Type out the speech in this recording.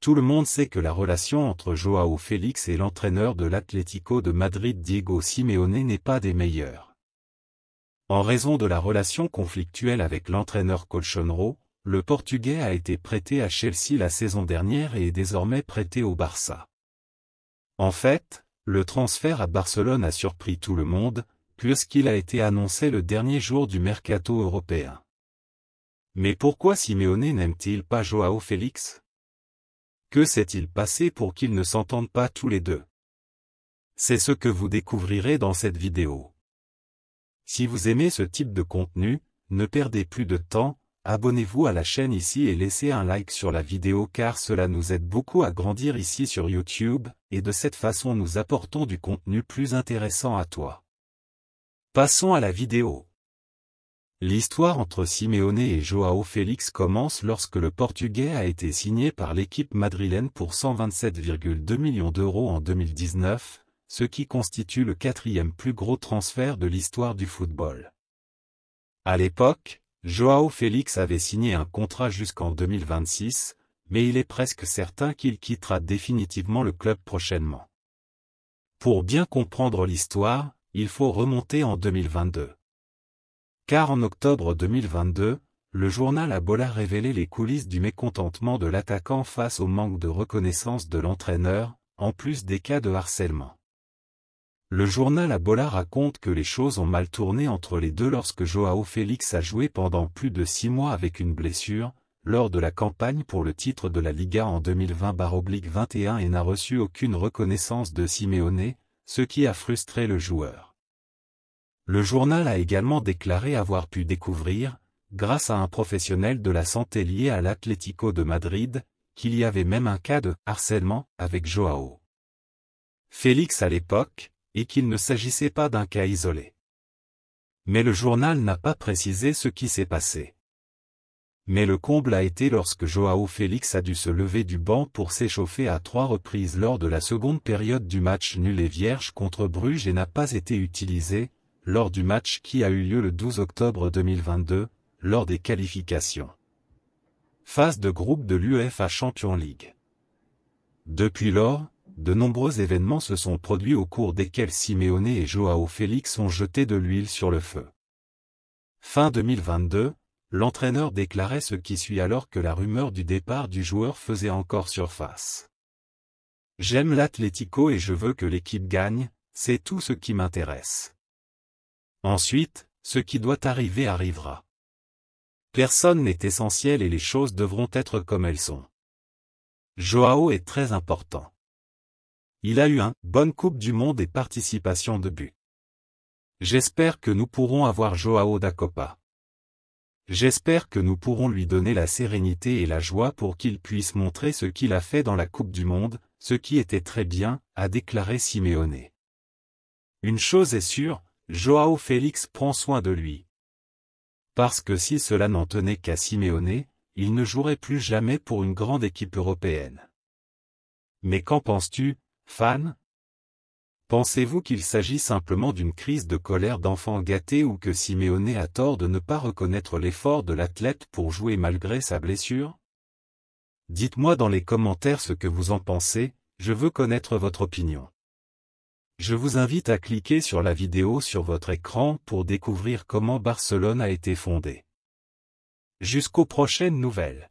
Tout le monde sait que la relation entre Joao Félix et l'entraîneur de l'Atlético de Madrid Diego Simeone n'est pas des meilleures. En raison de la relation conflictuelle avec l'entraîneur Colchonero, le Portugais a été prêté à Chelsea la saison dernière et est désormais prêté au Barça. En fait, le transfert à Barcelone a surpris tout le monde, puisqu'il a été annoncé le dernier jour du mercato européen. Mais pourquoi Simeone n'aime-t-il pas Joao Félix? Que s'est-il passé pour qu'ils ne s'entendent pas tous les deux? C'est ce que vous découvrirez dans cette vidéo. Si vous aimez ce type de contenu, ne perdez plus de temps, abonnez-vous à la chaîne ici et laissez un like sur la vidéo car cela nous aide beaucoup à grandir ici sur YouTube, et de cette façon nous apportons du contenu plus intéressant à toi. Passons à la vidéo. L'histoire entre Simeone et Joao Félix commence lorsque le Portugais a été signé par l'équipe madrilène pour 127,2 millions d'euros en 2019, ce qui constitue le 4e plus gros transfert de l'histoire du football. À l'époque, Joao Félix avait signé un contrat jusqu'en 2026, mais il est presque certain qu'il quittera définitivement le club prochainement. Pour bien comprendre l'histoire, il faut remonter en 2022. Car en octobre 2022, le journal A Bola révélait les coulisses du mécontentement de l'attaquant face au manque de reconnaissance de l'entraîneur, en plus des cas de harcèlement. Le journal A Bola raconte que les choses ont mal tourné entre les deux lorsque Joao Félix a joué pendant plus de 6 mois avec une blessure, lors de la campagne pour le titre de la Liga en 2020/21 et n'a reçu aucune reconnaissance de Simeone, ce qui a frustré le joueur. Le journal a également déclaré avoir pu découvrir, grâce à un professionnel de la santé lié à l'Atlético de Madrid, qu'il y avait même un cas de harcèlement avec Joao Félix à l'époque, et qu'il ne s'agissait pas d'un cas isolé. Mais le journal n'a pas précisé ce qui s'est passé. Mais le comble a été lorsque Joao Félix a dû se lever du banc pour s'échauffer à 3 reprises lors de la seconde période du match nul et vierge contre Bruges et n'a pas été utilisé, lors du match qui a eu lieu le 12 octobre 2022, lors des qualifications. Phase de groupe de l'UEFA Champions League. Depuis lors, de nombreux événements se sont produits au cours desquels Simeone et Joao Félix ont jeté de l'huile sur le feu. Fin 2022, l'entraîneur déclarait ce qui suit alors que la rumeur du départ du joueur faisait encore surface. « J'aime l'Atlético et je veux que l'équipe gagne, c'est tout ce qui m'intéresse. Ensuite, ce qui doit arriver arrivera. Personne n'est essentiel et les choses devront être comme elles sont. Joao est très important. Il a eu une bonne Coupe du Monde et participation de but. J'espère que nous pourrons avoir Joao da Copa. J'espère que nous pourrons lui donner la sérénité et la joie pour qu'il puisse montrer ce qu'il a fait dans la Coupe du Monde, ce qui était très bien, a déclaré Simeone. Une chose est sûre, Joao Félix prend soin de lui. Parce que si cela n'en tenait qu'à Simeone, il ne jouerait plus jamais pour une grande équipe européenne. Mais qu'en penses-tu, fan? Pensez-vous qu'il s'agit simplement d'une crise de colère d'enfant gâté ou que Simeone a tort de ne pas reconnaître l'effort de l'athlète pour jouer malgré sa blessure? Dites-moi dans les commentaires ce que vous en pensez, je veux connaître votre opinion. Je vous invite à cliquer sur la vidéo sur votre écran pour découvrir comment Barcelone a été fondée. Jusqu'aux prochaines nouvelles.